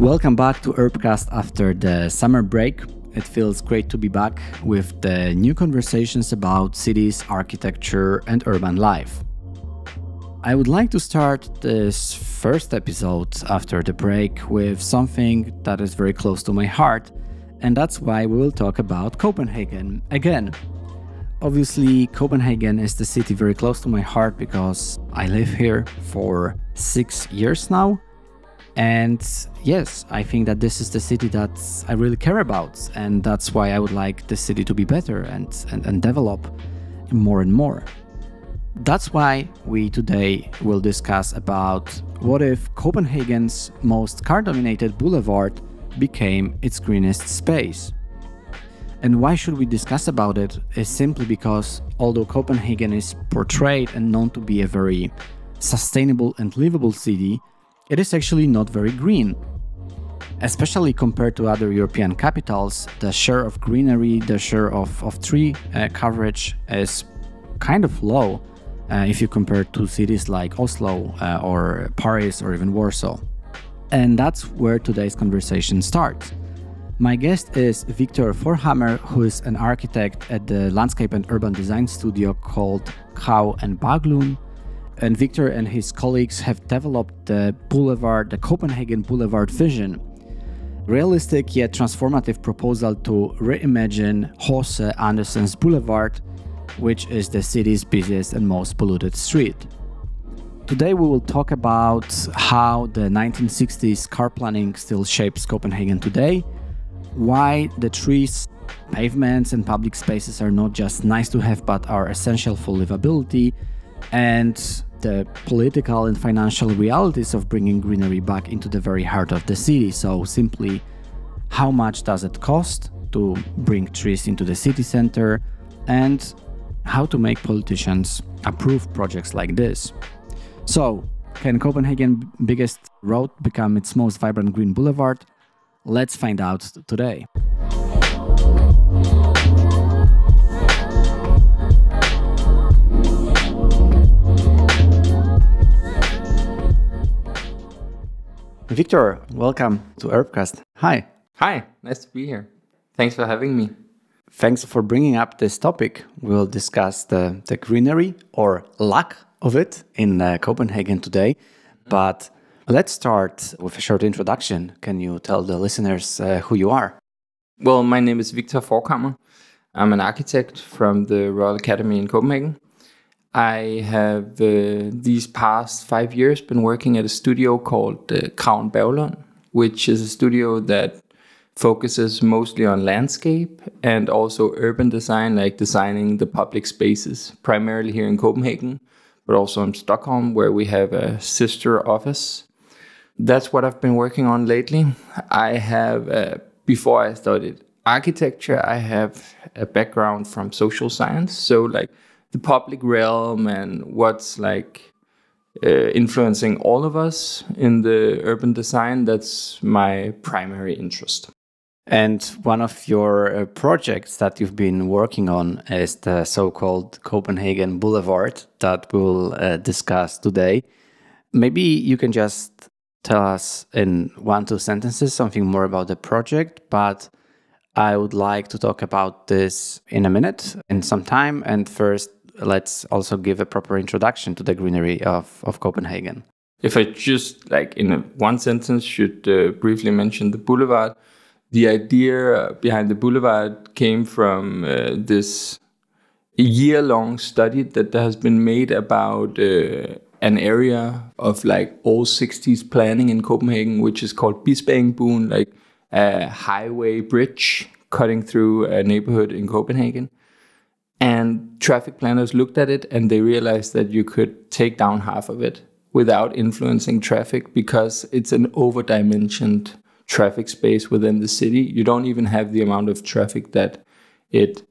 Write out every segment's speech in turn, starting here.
Welcome back to Urbcast after the summer break. It feels great to be back with the new conversations about cities, architecture, and urban life. I would like to start this first episode after the break with something that is very close to my heart, and that's why we will talk about Copenhagen again. Obviously, Copenhagen is the city very close to my heart because I live here for 6 years now. And yes, I think that this is the city that I really care about, and that's why I would like the city to be better and develop more and more. That's why we today will discuss about what if Copenhagen's most car-dominated boulevard became its greenest space. And why should we discuss about it is simply because although Copenhagen is portrayed and known to be a very sustainable and livable city, it is actually not very green. Especially compared to other European capitals, the share of greenery, the share of tree coverage is kind of low if you compare to cities like Oslo or Paris or even Warsaw. And that's where today's conversation starts. My guest is Viktor Forchhammer, who is an architect at the landscape and urban design studio called Kragh Berglund. And Viktor and his colleagues have developed the Copenhagen Boulevard vision, realistic yet transformative proposal to reimagine Andersen Boulevard, which is the city's busiest and most polluted street. Today we will talk about how the 1960s car planning still shapes Copenhagen today, why the trees, pavements and public spaces are not just nice to have but are essential for livability, and the political and financial realities of bringing greenery back into the very heart of the city. So simply, how much does it cost to bring trees into the city center, and how to make politicians approve projects like this. So, can Copenhagen's biggest road become its most vibrant green boulevard? Let's find out today. Viktor, welcome to Urbcast. Hi. Hi, nice to be here. Thanks for having me. Thanks for bringing up this topic. We'll discuss the greenery or lack of it in Copenhagen today. But let's start with a short introduction. Can you tell the listeners who you are? Well, my name is Viktor Forchhammer. I'm an architect from the Royal Academy in Copenhagen. I have these past 5 years been working at a studio called Kragh Berglund, which is a studio that focuses mostly on landscape and also urban design, like designing the public spaces, primarily here in Copenhagen, but also in Stockholm, where we have a sister office. That's what I've been working on lately. I have, before I studied architecture, I have a background from social science, so like the public realm and what's influencing all of us in the urban design, that's my primary interest. And one of your projects that you've been working on is the so-called Copenhagen Boulevard that we'll discuss today. Maybe you can just tell us in 1-2 sentences something more about the project, but I would like to talk about this in a minute, in some time. And first, let's also give a proper introduction to the greenery of Copenhagen. If I just, in one sentence, should briefly mention the boulevard, the idea behind the boulevard came from this year-long study that has been made about an area of old 60s planning in Copenhagen, which is called busiest, like a highway bridge cutting through a neighborhood in Copenhagen. And traffic planners looked at it and they realized that you could take down half of it without influencing traffic because it's an over-dimensioned traffic space within the city. You don't even have the amount of traffic that it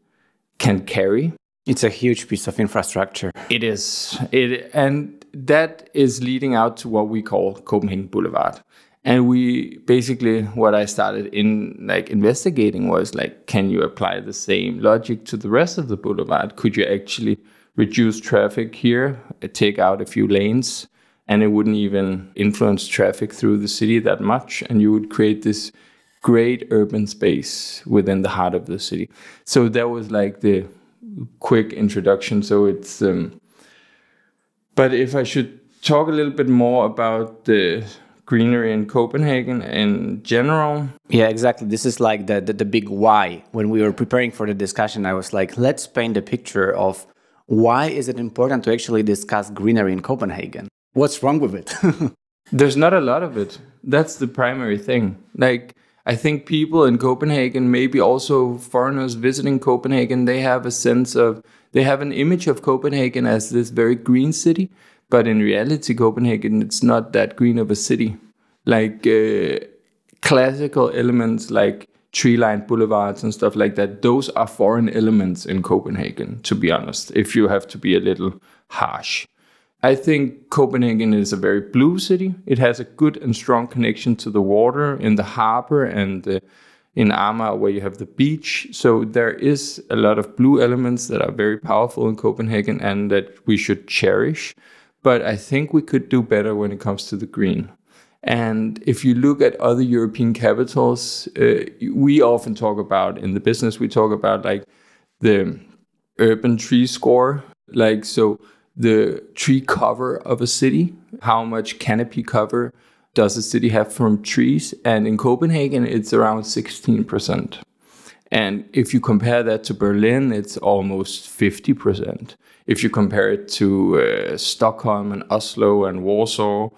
can carry. It's a huge piece of infrastructure. It is. And that is leading out to what we call Copenhagen Boulevard. And we basically, what I started in investigating was can you apply the same logic to the rest of the boulevard? Could you actually reduce traffic here, take out a few lanes, and it wouldn't even influence traffic through the city that much, and you would create this great urban space within the heart of the city. So that was like the quick introduction. So it's but if I should talk a little bit more about the greenery in Copenhagen in general. Yeah, exactly. This is like the big why. When we were preparing for the discussion, I was like, let's paint a picture of why is it important to actually discuss greenery in Copenhagen? What's wrong with it? There's not a lot of it. That's the primary thing. Like, I think people in Copenhagen, maybe also foreigners visiting Copenhagen, they have an image of Copenhagen as this very green city. But in reality, Copenhagen, it's not that green of a city. Like classical elements like tree-lined boulevards and stuff like that, those are foreign elements in Copenhagen, to be honest, if you have to be a little harsh. I think Copenhagen is a very blue city. It has a good and strong connection to the water in the harbor and in Amager, where you have the beach. So there is a lot of blue elements that are very powerful in Copenhagen and that we should cherish. But I think we could do better when it comes to the green. And if you look at other European capitals, we often talk about, in the business, we talk about like the urban tree score. Like, so the tree cover of a city, how much canopy cover does a city have from trees? And in Copenhagen, it's around 16%. And if you compare that to Berlin, it's almost 50%. If you compare it to Stockholm and Oslo and Warsaw,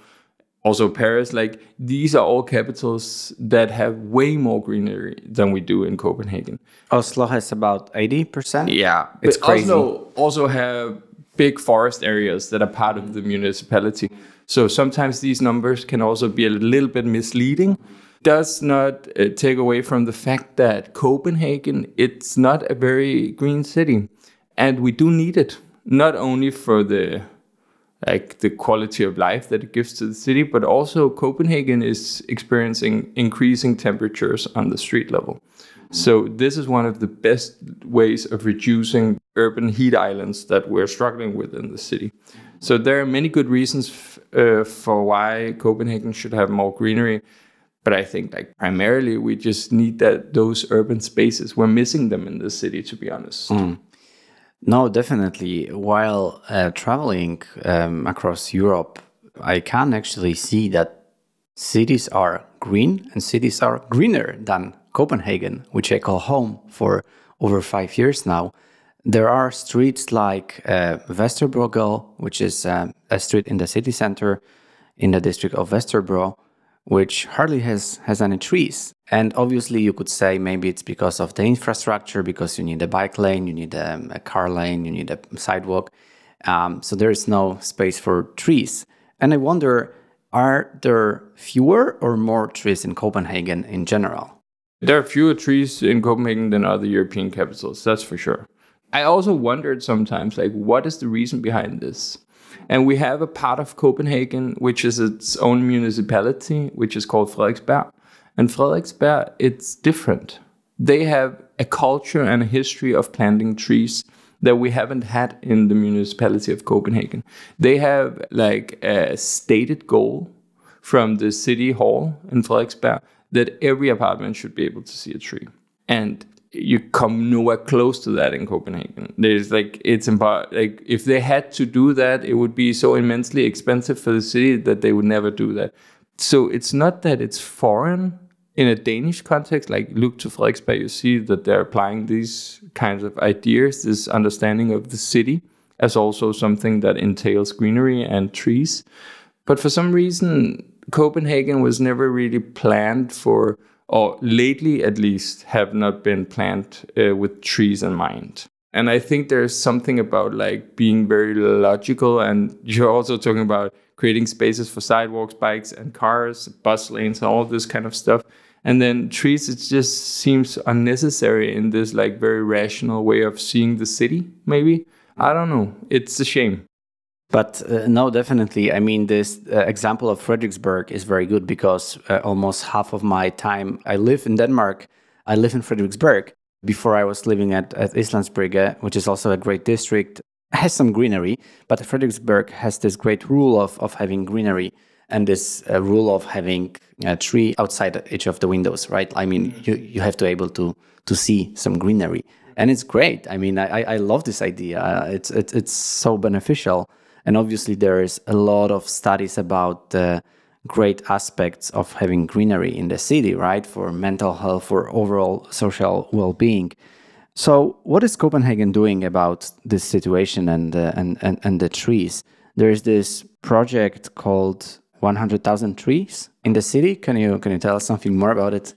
also Paris, like these are all capitals that have way more greenery than we do in Copenhagen. Oslo has about 80%? Yeah, it's crazy. Oslo also have big forest areas that are part of the municipality. So sometimes these numbers can also be a little bit misleading. Does not take away from the fact that Copenhagen, it's not a very green city. And we do need it, not only for the quality of life that it gives to the city, but also Copenhagen is experiencing increasing temperatures on the street level. So this is one of the best ways of reducing urban heat islands that we're struggling with in the city. So there are many good reasons for why Copenhagen should have more greenery. But I think like primarily we just need those urban spaces. We're missing them in the city, to be honest. No, definitely. While traveling across Europe, I can actually see that cities are green and cities are greener than Copenhagen, which I call home for over 5 years now. There are streets like Vesterbro, which is a street in the city center in the district of Vesterbro, which hardly has any trees. And obviously you could say maybe it's because of the infrastructure, because you need a bike lane, you need a car lane, you need a sidewalk. So there is no space for trees. And I wonder, are there fewer or more trees in Copenhagen in general? There are fewer trees in Copenhagen than other European capitals, that's for sure. I also wondered sometimes, like, what is the reason behind this? And we have a part of Copenhagen, which is its own municipality, which is called Frederiksberg. And Frederiksberg, it's different. They have a culture and a history of planting trees that we haven't had in the municipality of Copenhagen. They have like a stated goal from the city hall in Frederiksberg that every apartment should be able to see a tree. And you come nowhere close to that in Copenhagen. There's like, if they had to do that, it would be so immensely expensive for the city that they would never do that. So it's not that it's foreign in a Danish context. Like, look to Frederiksberg, you see that they're applying these kinds of ideas, this understanding of the city as also something that entails greenery and trees. But for some reason, Copenhagen was never really planned for, or lately at least have not been planned with trees in mind. And I think there's something about like being very logical, and you're also talking about creating spaces for sidewalks, bikes and cars, bus lanes, all this kind of stuff. And then trees, it just seems unnecessary in this like very rational way of seeing the city, maybe. I don't know. It's a shame. But no, definitely. I mean, this example of Frederiksberg is very good because almost half of my time I live in Denmark. I live in Frederiksberg. Before I was living at Islandsbrygge, which is also a great district. has some greenery, but Frederiksberg has this great rule of having greenery and this rule of having a tree outside each of the windows, right? I mean, you have to able to see some greenery, and it's great. I mean, I love this idea. It's so beneficial, and obviously there is a lot of studies about the great aspects of having greenery in the city, right? For mental health, for overall social well-being. So, what is Copenhagen doing about this situation and the trees? There is this project called 100,000 trees in the city. Can you tell us something more about it?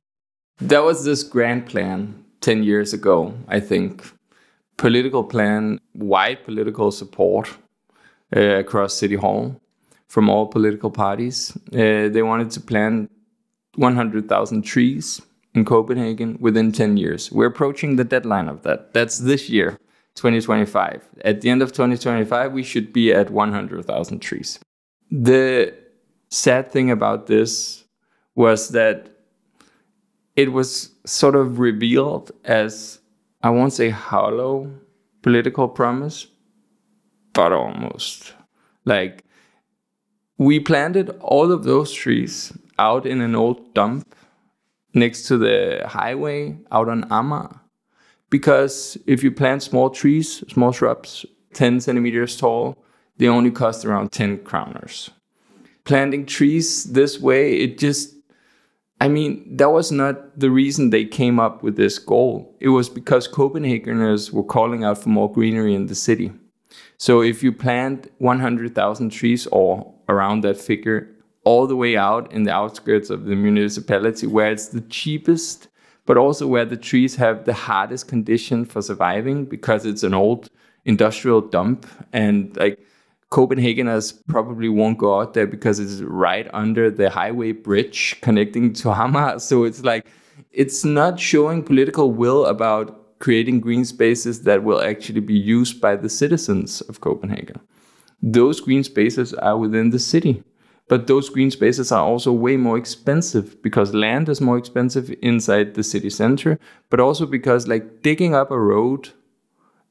That was this grand plan 10 years ago, I think. Political plan, wide political support across City Hall from all political parties. They wanted to plant 100,000 trees in Copenhagen within 10 years. We're approaching the deadline of that. That's this year, 2025. At the end of 2025, we should be at 100,000 trees. The sad thing about this was that it was sort of revealed as, I won't say hollow political promise, but almost. Like, we planted all of those trees out in an old dump next to the highway out on Amager. Because if you plant small trees, small shrubs, 10 centimeters tall, they only cost around 10 kroners. Planting trees this way, that was not the reason they came up with this goal. It was because Copenhageners were calling out for more greenery in the city. So if you plant 100,000 trees or around that figure all the way out in the outskirts of the municipality where it's the cheapest, but also where the trees have the hardest condition for surviving because it's an old industrial dump, and like Copenhageners probably won't go out there because it's right under the highway bridge connecting to Amager. So it's not showing political will about creating green spaces that will actually be used by the citizens of Copenhagen. Those green spaces are within the city, but those green spaces are also way more expensive because land is more expensive inside the city center, but also because like digging up a road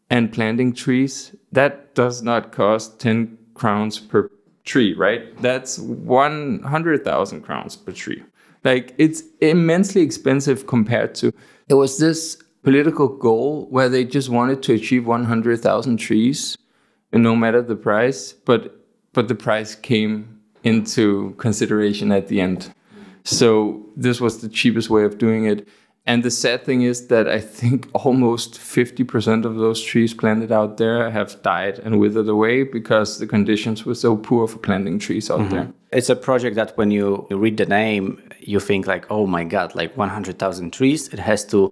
and planting trees, that does not cost 10 crowns per tree, right? That's 100,000 crowns per tree. Like, it's immensely expensive compared to, it was this political goal where they just wanted to achieve 100,000 trees, and no matter the price, but the price came into consideration at the end. So this was the cheapest way of doing it. And the sad thing is that I think almost 50% of those trees planted out there have died and withered away because the conditions were so poor for planting trees out there. It's a project that when you read the name, you think like, oh my God, like 100,000 trees. It has to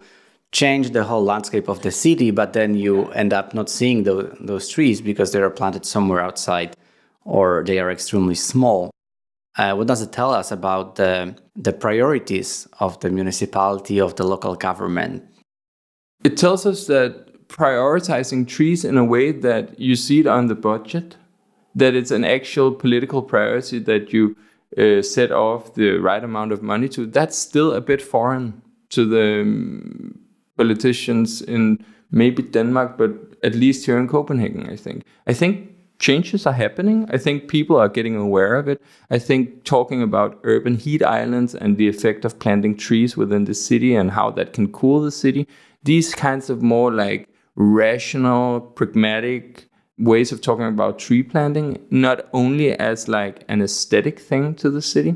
change the whole landscape of the city, but then you end up not seeing those trees because they are planted somewhere outside or they are extremely small. What does it tell us about the priorities of the municipality, of the local government? It tells us that prioritizing trees in a way that you see it on the budget, that it's an actual political priority that you set off the right amount of money to, that's still a bit foreign to the politicians in maybe Denmark, but at least here in Copenhagen, I think. I think changes are happening. I think people are getting aware of it. I think talking about urban heat islands and the effect of planting trees within the city and how that can cool the city, these kinds of more like rational, pragmatic ways of talking about tree planting, not only as like an aesthetic thing to the city.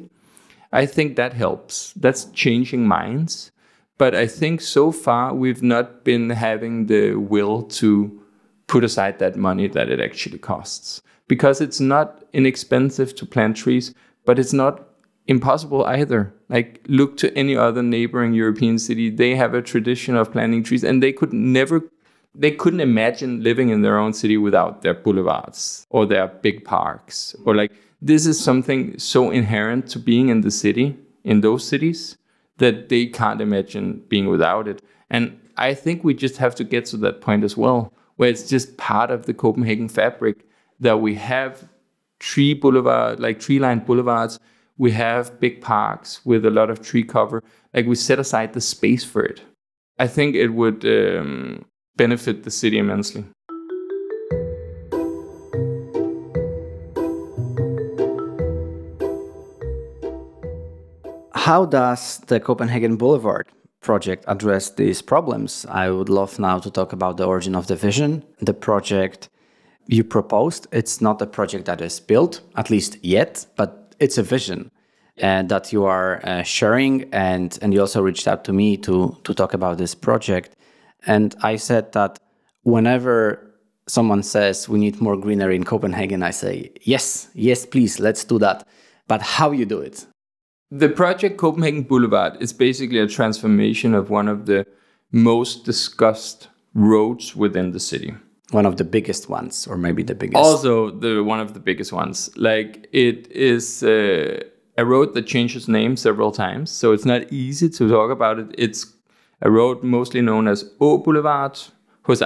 I think that helps. That's changing minds. But I think so far we've not been having the will to put aside that money that it actually costs. Because it's not inexpensive to plant trees, but it's not impossible either. Like, look to any other neighboring European city. They have a tradition of planting trees, and they couldn't imagine living in their own city without their boulevards or their big parks. Or like, this is something so inherent to being in the city, in those cities, that they can't imagine being without it. And I think we just have to get to that point as well, where it's just part of the Copenhagen fabric that we have tree-lined boulevards, we have big parks with a lot of tree cover, like we set aside the space for it. I think it would benefit the city immensely. How does the Copenhagen Boulevard project address these problems? I would love now to talk about the origin of the vision. The project you proposed, it's not a project that is built, at least yet, but it's a vision that you are sharing. And you also reached out to me to talk about this project. And I said that whenever someone says we need more greenery in Copenhagen, I say, yes, please, let's do that. But how you do it? The project Copenhagen Boulevard is basically a transformation of one of the most discussed roads within the city. One of the biggest ones, or maybe the biggest. Also, one of the biggest ones. Like, it is a road that changes name several times, so it's not easy to talk about it. It's a road mostly known as Urbcast Boulevard,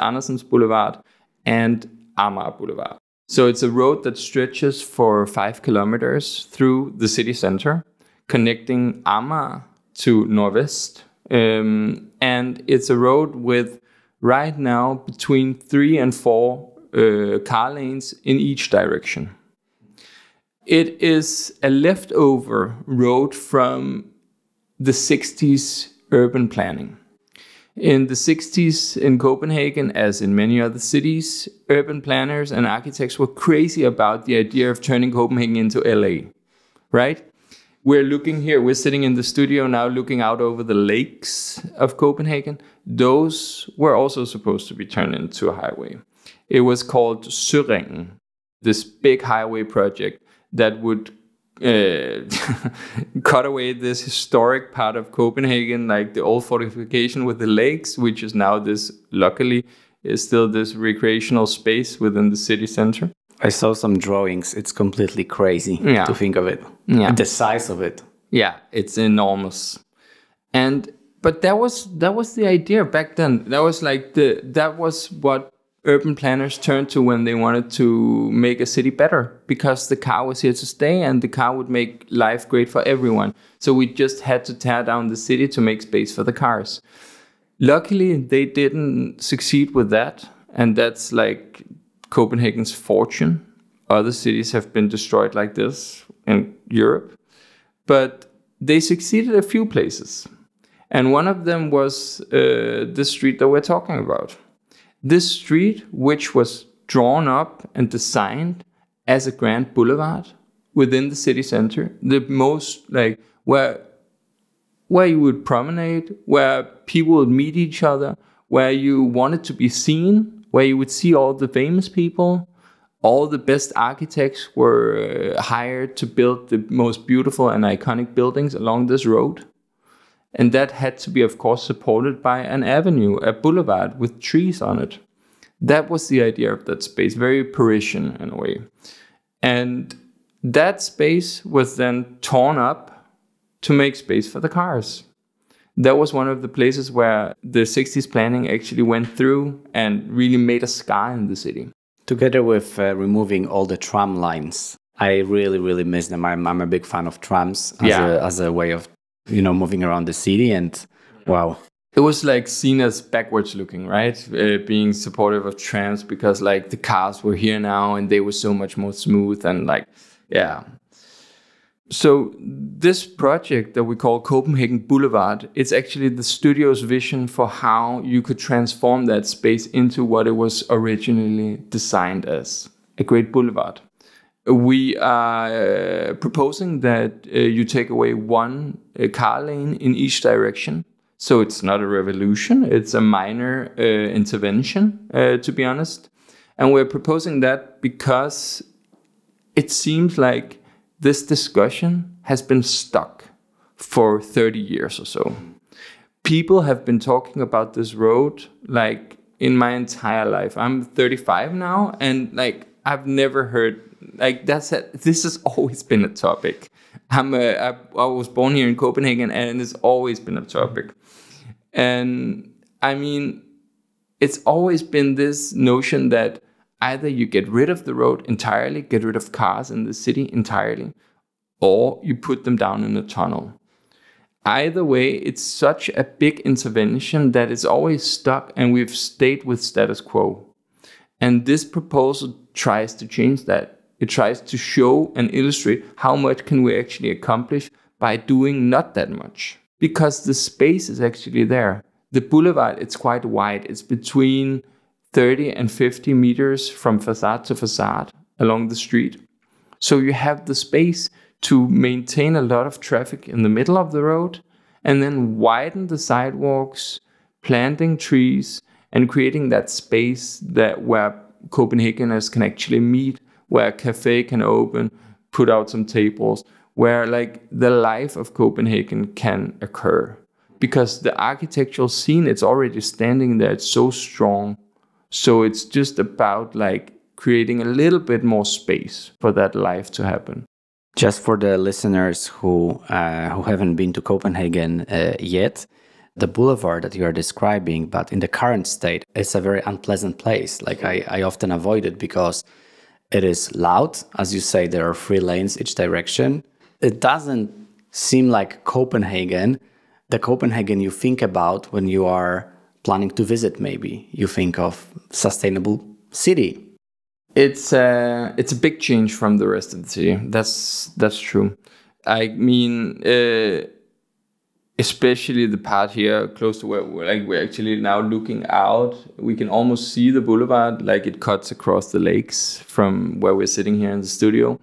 Andersen Boulevard, and Amager Boulevard. So it's a road that stretches for 5 kilometers through the city center, connecting Amager to Nordvest. And it's a road with right now between 3 and 4 car lanes in each direction. It is a leftover road from the 60s urban planning. In the 60s in Copenhagen, as in many other cities, urban planners and architects were crazy about the idea of turning Copenhagen into LA, right? We're looking here, we're sitting in the studio now looking out over the lakes of Copenhagen. Those were also supposed to be turned into a highway. It was called Søringen, this big highway project that would cut away this historic part of Copenhagen, like the old fortification with the lakes, which is now this, luckily, is still this recreational space within the city center. I saw some drawings. It's completely crazy to think of it. Yeah. The size of it. Yeah, it's enormous. But that was the idea back then. That was like that was what urban planners turned to when they wanted to make a city better, because the car was here to stay and the car would make life great for everyone. So we just had to tear down the city to make space for the cars. Luckily, they didn't succeed with that, and that's like Copenhagen's fortune. Other cities have been destroyed like this in Europe, but they succeeded a few places. And one of them was the street that we're talking about. This street, which was drawn up and designed as a grand boulevard within the city center, the most like where you would promenade, where people would meet each other, where you wanted to be seen, where you would see all the famous people. All the best architects were hired to build the most beautiful and iconic buildings along this road. And that had to be, of course, supported by an avenue, a boulevard with trees on it. That was the idea of that space, very Parisian in a way. And that space was then torn up to make space for the cars. That was one of the places where the 60s planning actually went through and really made a scar in the city. Together with removing all the tram lines, I really, really miss them. I'm a big fan of trams as a way of, moving around the city, and wow. It was like seen as backwards looking, right? Being supportive of trams because like the cars were here now and they were so much more smooth and like, yeah. So this project that we call Copenhagen Boulevard, it's actually the studio's vision for how you could transform that space into what it was originally designed as, a great boulevard. We are proposing that you take away one car lane in each direction. So it's not a revolution, it's a minor intervention, to be honest. And we're proposing that because it seems like this discussion has been stuck for 30 years or so. People have been talking about this road like in my entire life. I'm 35 now, and like I've never heard like this has always been a topic. I was born here in Copenhagen, and it's always been a topic. And I mean, it's always been this notion that either you get rid of the road entirely, get rid of cars in the city entirely, or you put them down in a tunnel. Either way, it's such a big intervention that it's always stuck, and we've stayed with status quo. And this proposal tries to change that. It tries to show and illustrate how much can we actually accomplish by doing not that much, because the space is actually there. The boulevard, it's quite wide. It's between 30 and 50 meters from facade to facade along the street. So you have the space to maintain a lot of traffic in the middle of the road and then widen the sidewalks, planting trees, and creating that space that where Copenhageners can actually meet, where a cafe can open, put out some tables, where like the life of Copenhagen can occur. Because the architectural scene, it's already standing there, it's so strong. So it's just about like creating a little bit more space for that life to happen. Just for the listeners who haven't been to Copenhagen yet, the boulevard that you are describing, but in the current state, it's a very unpleasant place. Like I often avoid it because it is loud. As you say, there are 3 lanes each direction. It doesn't seem like Copenhagen, the Copenhagen you think about when you are planning to visit maybe. You think of sustainable city. It's a big change from the rest of the city. That's true. I mean, especially the part here close to where we're actually now looking out. We can almost see the boulevard, like it cuts across the lakes from where we're sitting here in the studio.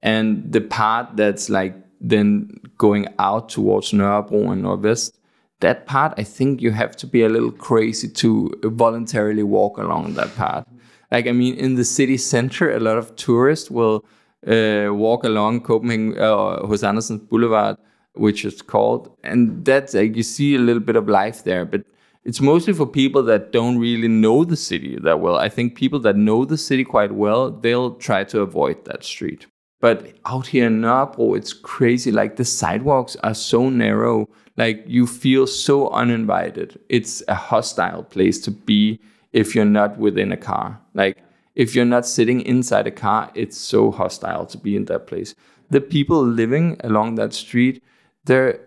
And the part that's like then going out towards Nørrebro and Nordvest, that part, I think you have to be a little crazy to voluntarily walk along that part. Like, I mean, in the city center, a lot of tourists will walk along Copenhagen, Hos Andersen Boulevard, which is called. And that's like, you see a little bit of life there. But it's mostly for people that don't really know the city that well. I think people that know the city quite well, they'll try to avoid that street. But out here in Nørrebro, it's crazy. Like, the sidewalks are so narrow. Like, you feel so uninvited. It's a hostile place to be if you're not within a car. Like, if you're not sitting inside a car, it's so hostile to be in that place. The people living along that street, they're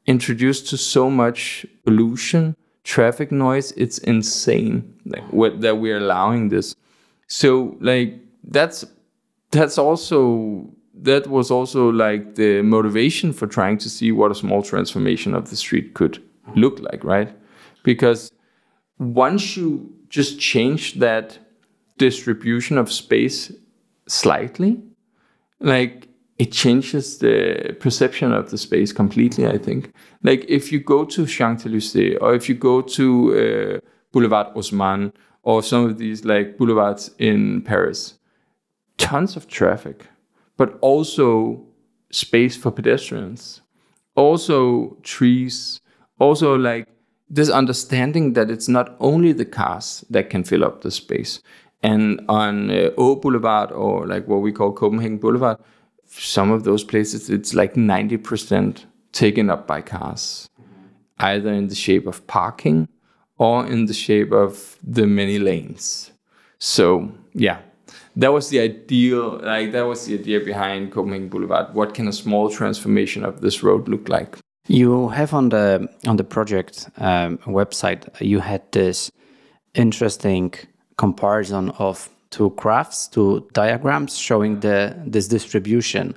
introduced to so much pollution, traffic noise. It's insane, like, that we're allowing this. So, like, that was also like the motivation for trying to see what a small transformation of the street could look like, right? Because once you just change that distribution of space slightly, like, it changes the perception of the space completely, I think. Like, if you go to Champs-Élysées, or if you go to Boulevard Haussmann, or some of these like boulevards in Paris, tons of traffic, but also space for pedestrians, also trees, also like this understanding that it's not only the cars that can fill up the space. And on O Boulevard, or like what we call Copenhagen Boulevard, some of those places, it's like 90% taken up by cars, either in the shape of parking or in the shape of the many lanes. So yeah, that was the idea behind Copenhagen Boulevard. What can a small transformation of this road look like? You have on the project website, you had this interesting comparison of 2 graphs, 2 diagrams showing this distribution,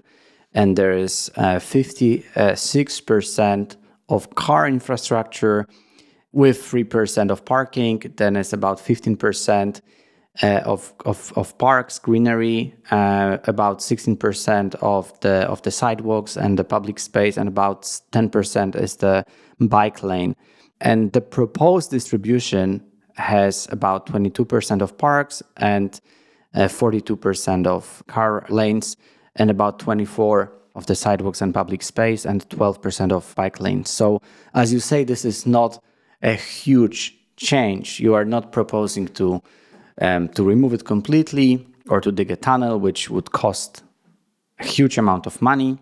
and there is 56% of car infrastructure with 3% of parking. Then it's about 15% of parks, greenery, about 16% of the sidewalks and the public space, and about 10% is the bike lane. And the proposed distribution has about 22% of parks and 42% of car lanes, and about 24% of the sidewalks and public space, and 12% of bike lanes. So, as you say, this is not a huge change. You are not proposing to remove it completely or to dig a tunnel, which would cost a huge amount of money.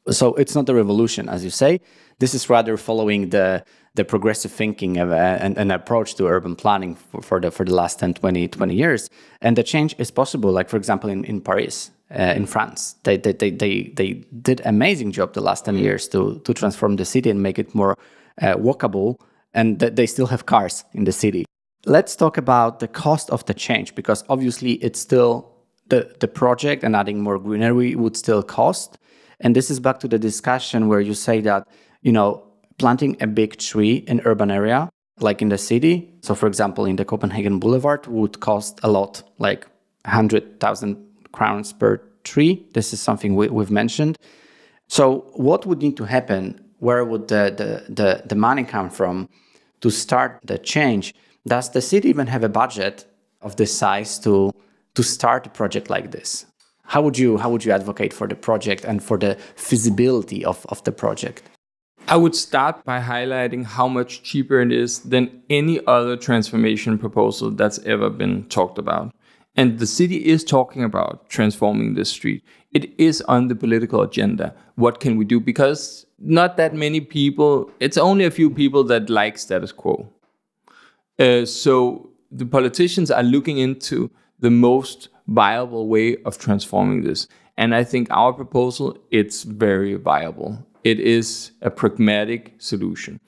So it's not a revolution, as you say. This is rather following the progressive thinking of an approach to urban planning for the last 10, 20 years. And the change is possible. Like, for example, in Paris, in France, they did amazing job the last 10 years to transform the city and make it more walkable. And they still have cars in the city. Let's talk about the cost of the change, because obviously it's still the project, and adding more greenery would still cost. And this is back to the discussion where you say that, you know, planting a big tree in urban area, like in the city. So for example, in the Copenhagen Boulevard would cost a lot, like 100,000 crowns per tree. This is something we've mentioned. So what would need to happen? Where would the money come from to start the change? Does the city even have a budget of this size to start a project like this? How would you advocate for the project and for the feasibility of the project? I would start by highlighting how much cheaper it is than any other transformation proposal that's ever been talked about. And the city is talking about transforming this street. It is on the political agenda. What can we do? Because not that many people, it's only a few people that like status quo. So the politicians are looking into the most viable way of transforming this. And I think our proposal, it's very viable. It is a pragmatic solution.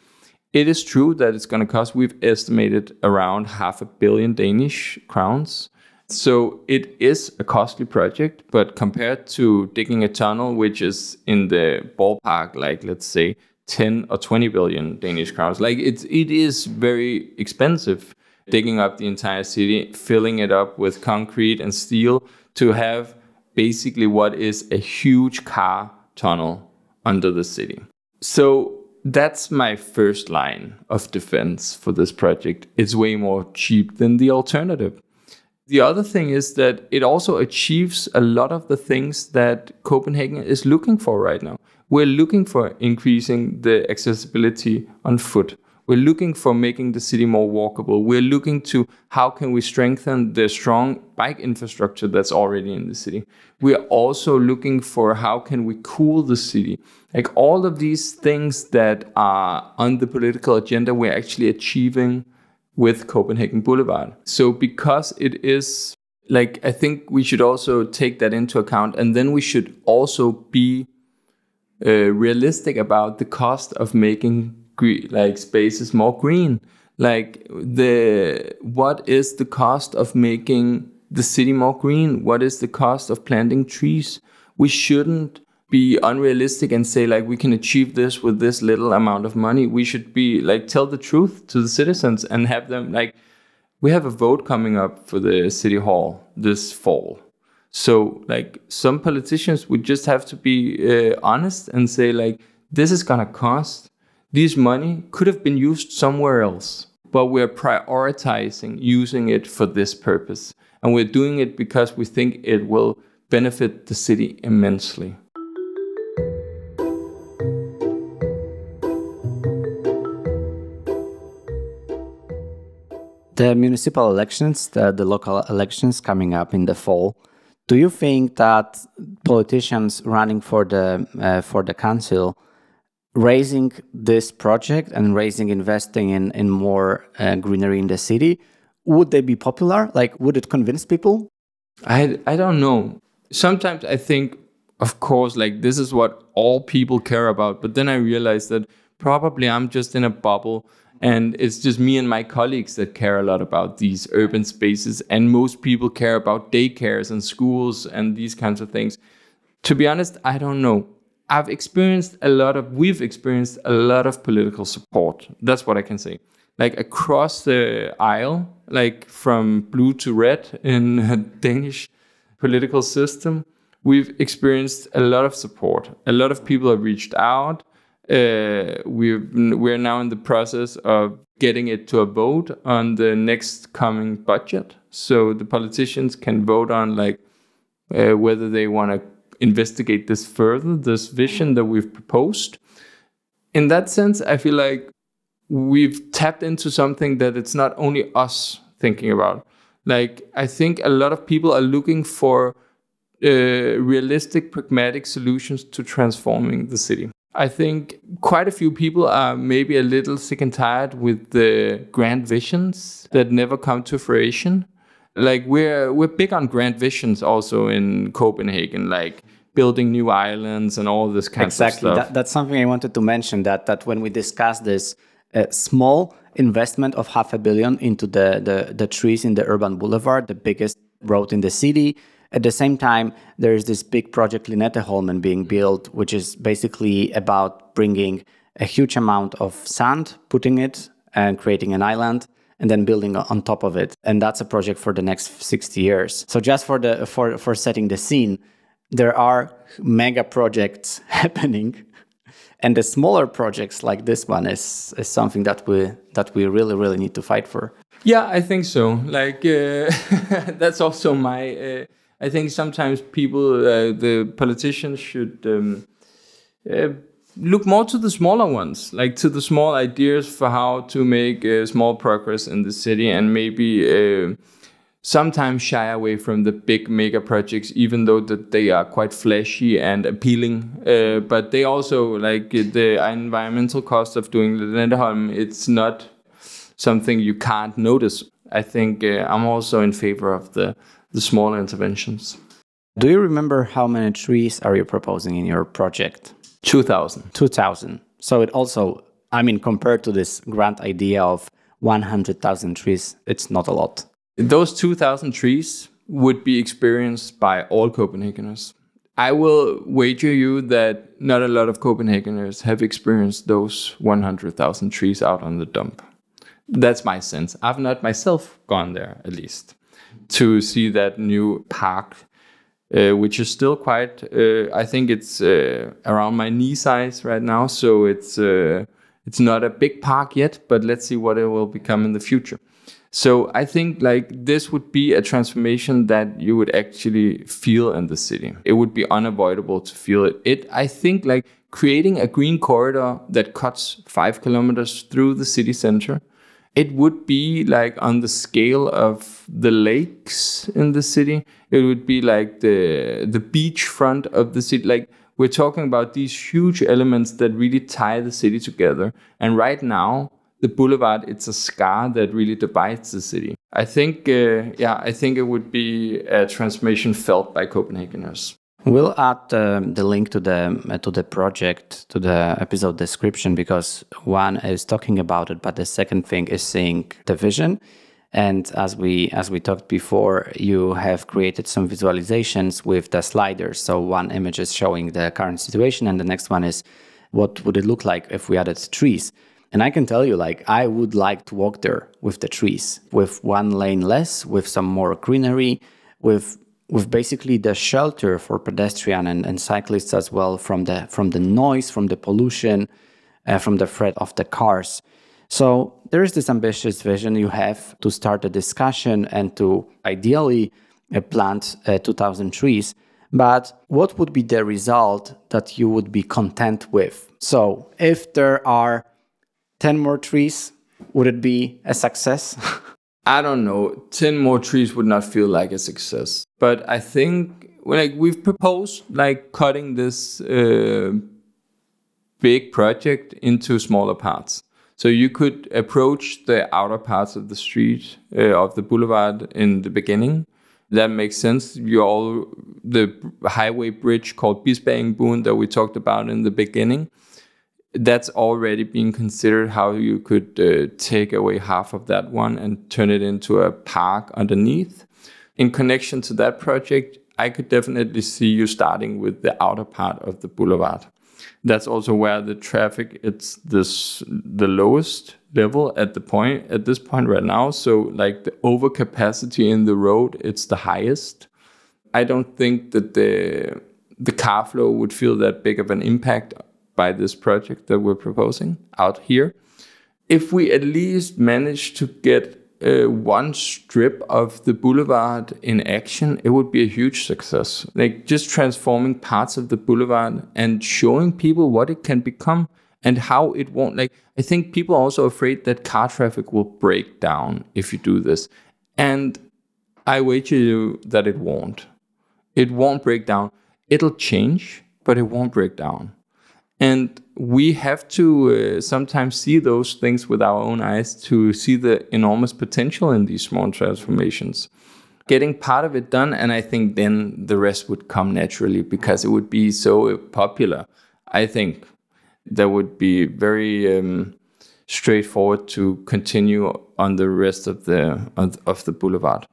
It is true that it's going to cost, we've estimated around 500 million Danish crowns. So it is a costly project, but compared to digging a tunnel, which is in the ballpark, like let's say 10 or 20 billion Danish crowns, like it is very expensive digging up the entire city, filling it up with concrete and steel to have basically what is a huge car tunnel under the city. So that's my first line of defense for this project. It's way more cheap than the alternative. The other thing is that it also achieves a lot of the things that Copenhagen is looking for right now. We're looking for increasing the accessibility on foot. We're looking for making the city more walkable. We're looking to how can we strengthen the strong bike infrastructure that's already in the city. We're also looking for how can we cool the city. Like all of these things that are on the political agenda, we're actually achieving with Copenhagen Boulevard. So because it is, like, I think we should also take that into account. And then we should also be realistic about the cost of making spaces more green. Like what is the cost of making the city more green? What is the cost of planting trees? We shouldn't be unrealistic and say like we can achieve this with this little amount of money. We should be like tell the truth to the citizens and have them like we have a vote coming up for the city hall this fall. So like some politicians would just have to be honest and say like this is gonna cost. This money could have been used somewhere else, but we're prioritizing using it for this purpose. And we're doing it because we think it will benefit the city immensely. The municipal elections, the local elections coming up in the fall, do you think that politicians running for the council raising this project and investing in more greenery in the city, would they be popular? Like, would it convince people? I don't know. Sometimes I think, of course, like this is what all people care about. But then I realize that probably I'm just in a bubble and it's just me and my colleagues that care a lot about these urban spaces. And most people care about daycares and schools and these kinds of things. To be honest, I don't know. We've experienced a lot of political support. That's what I can say. Like across the aisle, like from blue to red in a Danish political system, we've experienced a lot of support. A lot of people have reached out. We're now in the process of getting it to a vote on the next coming budget. So the politicians can vote on like whether they want to investigate this further, this vision that we've proposed. In that sense, I feel like we've tapped into something that it's not only us thinking about. Like, I think a lot of people are looking for realistic, pragmatic solutions to transforming the city. I think quite a few people are maybe a little sick and tired with the grand visions that never come to fruition. Like we're big on grand visions also in Copenhagen, like building new islands and all this kind of stuff. Exactly. That's something I wanted to mention, that when we discussed this small investment of 500 million into the trees in the Urban Boulevard, the biggest road in the city, At the same time, there is this big project Lynetteholmen being built, which is basically about bringing a huge amount of sand, putting it and creating an island, and then building on top of it. And that's a project for the next 60 years. So just for setting the scene, there are mega projects happening. And the smaller projects like this one is something that we really, really need to fight for. Yeah, I think so. Like, that's also my... I think sometimes people, the politicians should look more to the smaller ones, like to the small ideas for how to make small progress in the city, and maybe sometimes shy away from the big mega projects, even though that they are quite flashy and appealing. But they also, like the environmental cost of doing the Lynetteholm, it's not something you can't notice. I think I'm also in favor of the smaller interventions. Do you remember how many trees are you proposing in your project? 2,000. 2,000. So it also, I mean, compared to this grand idea of 100,000 trees, it's not a lot. Those 2,000 trees would be experienced by all Copenhageners. I will wager you that not a lot of Copenhageners have experienced those 100,000 trees out on the dump. That's my sense. I've not myself gone there, at least, to see that new park, which is still quite, I think it's around my knee size right now. So it's not a big park yet, but let's see what it will become in the future. So I think like this would be a transformation that you would actually feel in the city. It would be unavoidable to feel it. I think like creating a green corridor that cuts 5 kilometers through the city center, it would be like on the scale of the lakes in the city. It would be like the beach front of the city. Like we're talking about these huge elements that really tie the city together. And right now, the boulevard, it's a scar that really divides the city. I think, I think it would be a transformation felt by Copenhageners. We'll add the link to the project, to the episode description, because one is talking about it, but the second thing is seeing the vision. And as we talked before, you have created some visualizations with the sliders. So one image is showing the current situation, and the next one is what would it look like if we added trees. And I can tell you, like, I would like to walk there with the trees, with one lane less, with some more greenery, with basically the shelter for pedestrian and cyclists as well from the noise, from the pollution, from the threat of the cars. So there is this ambitious vision you have to start a discussion and to ideally plant 2,000 trees. But what would be the result that you would be content with? So if there are 10 more trees, would it be a success? I don't know. 10 more trees would not feel like a success. But I think like we've proposed like cutting this big project into smaller parts. So you could approach the outer parts of the street, of the boulevard in the beginning. That makes sense. The highway bridge called busiest that we talked about in the beginning, that's already being considered how you could take away half of that one and turn it into a park underneath. In connection to that project, I could definitely see you starting with the outer part of the boulevard. That's also where the traffic, it's the lowest level at this point right now. So like the overcapacity in the road, it's the highest. I don't think that the car flow would feel that big of an impact by this project that we're proposing out here. If we at least manage to get one strip of the boulevard in action, it would be a huge success. Like just transforming parts of the boulevard and showing people what it can become and how it won't. Like I think people are also afraid that car traffic will break down if you do this. And I wager you that it won't. It won't break down. It'll change, but it won't break down. And we have to sometimes see those things with our own eyes to see the enormous potential in these small transformations. Getting part of it done, and I think then the rest would come naturally because it would be so popular. I think that would be very straightforward to continue on the rest of the boulevard.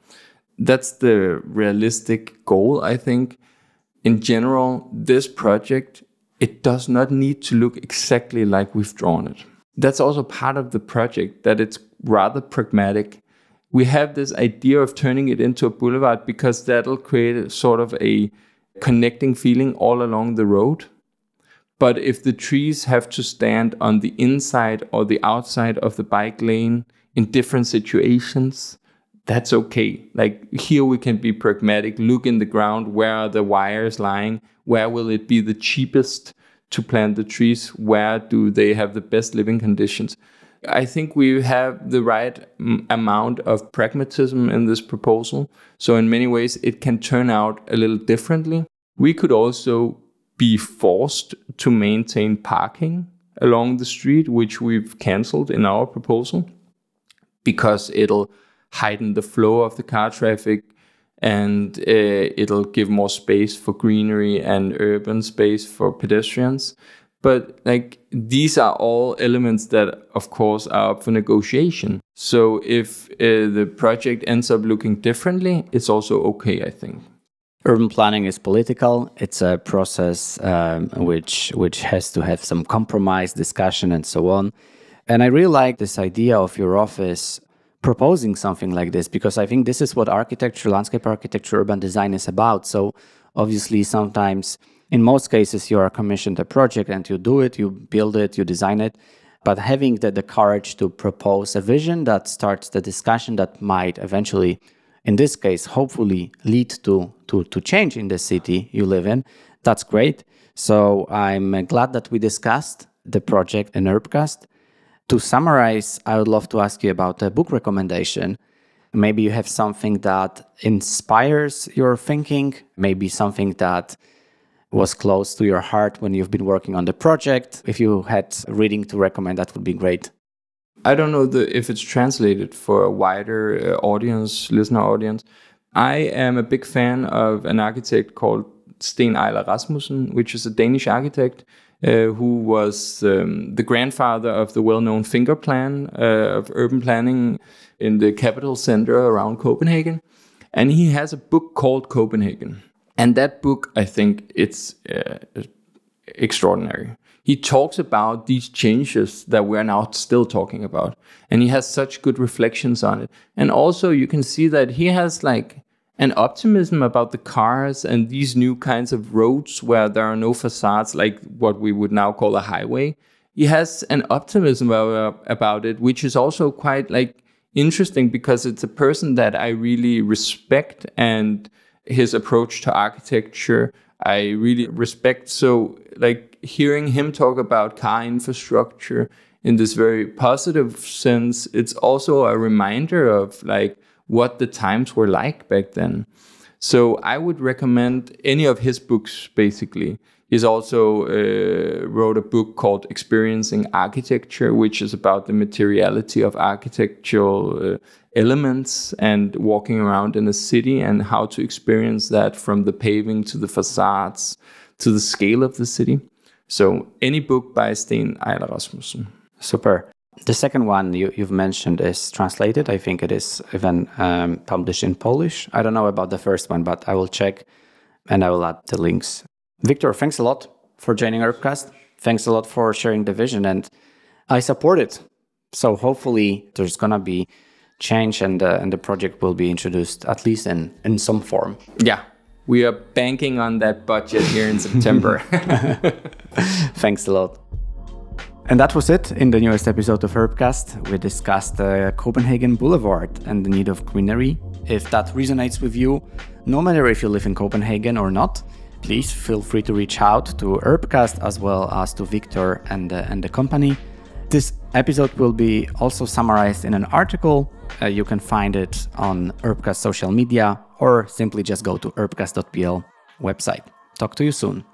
that's the realistic goal, I think. In general, this project, it does not need to look exactly like we've drawn it. That's also part of the project, that it's rather pragmatic. We have this idea of turning it into a boulevard because that'll create a sort of a connecting feeling all along the road. But if the trees have to stand on the inside or the outside of the bike lane in different situations, that's okay. Like here we can be pragmatic, look in the ground, where are the wires lying? Where will it be the cheapest to plant the trees? Where do they have the best living conditions? I think we have the right amount of pragmatism in this proposal. So in many ways, it can turn out a little differently. We could also be forced to maintain parking along the street, which we've cancelled in our proposal, because it'll heighten the flow of the car traffic, and it'll give more space for greenery and urban space for pedestrians. But like these are all elements that, of course, are up for negotiation. So if the project ends up looking differently, it's also okay, I think. Urban planning is political. It's a process which has to have some compromise, discussion, and so on. And I really like this idea of your office proposing something like this, because I think this is what architecture, landscape architecture, urban design is about. So obviously sometimes, in most cases, you are commissioned a project and you do it, you build it, you design it. But having the courage to propose a vision that starts the discussion that might eventually, in this case, hopefully lead to change in the city you live in, that's great. So I'm glad that we discussed the project in Urbcast. To summarize, I would love to ask you about a book recommendation. Maybe you have something that inspires your thinking, maybe something that was close to your heart when you've been working on the project. If you had reading to recommend, that would be great. I don't know if it's translated for a wider listener audience. I am a big fan of an architect called Sten Eiler Rasmussen, which is a Danish architect who was the grandfather of the well-known finger plan of urban planning in the capital center around Copenhagen. And he has a book called Copenhagen. And that book, I think it's extraordinary. He talks about these changes that we're now still talking about. And he has such good reflections on it. And also you can see that he has like an optimism about the cars and these new kinds of roads where there are no facades, like what we would now call a highway. He has an optimism about it, which is also quite like interesting, because it's a person that I really respect, and his approach to architecture I really respect. So like hearing him talk about car infrastructure in this very positive sense, it's also a reminder of like what the times were like back then. So I would recommend any of his books, basically. He's also wrote a book called Experiencing Architecture, which is about the materiality of architectural elements and walking around in a city and how to experience that, from the paving to the facades to the scale of the city. So any book by Sten Eiler Rasmussen. Super. The second one you've mentioned is translated. I think it is even published in Polish. I don't know about the first one, but I will check and I will add the links. Viktor, thanks a lot for joining Urbcast. Thanks a lot for sharing the vision, and I support it. So hopefully there's going to be change and the project will be introduced at least in some form. Yeah, we are banking on that budget here in September. Thanks a lot. And that was it in the newest episode of Urbcast. We discussed Copenhagen Boulevard and the need of greenery. If that resonates with you, no matter if you live in Copenhagen or not, please feel free to reach out to Urbcast as well as to Viktor and the company. This episode will be also summarized in an article. You can find it on Urbcast social media or simply just go to urbcast.pl website. Talk to you soon.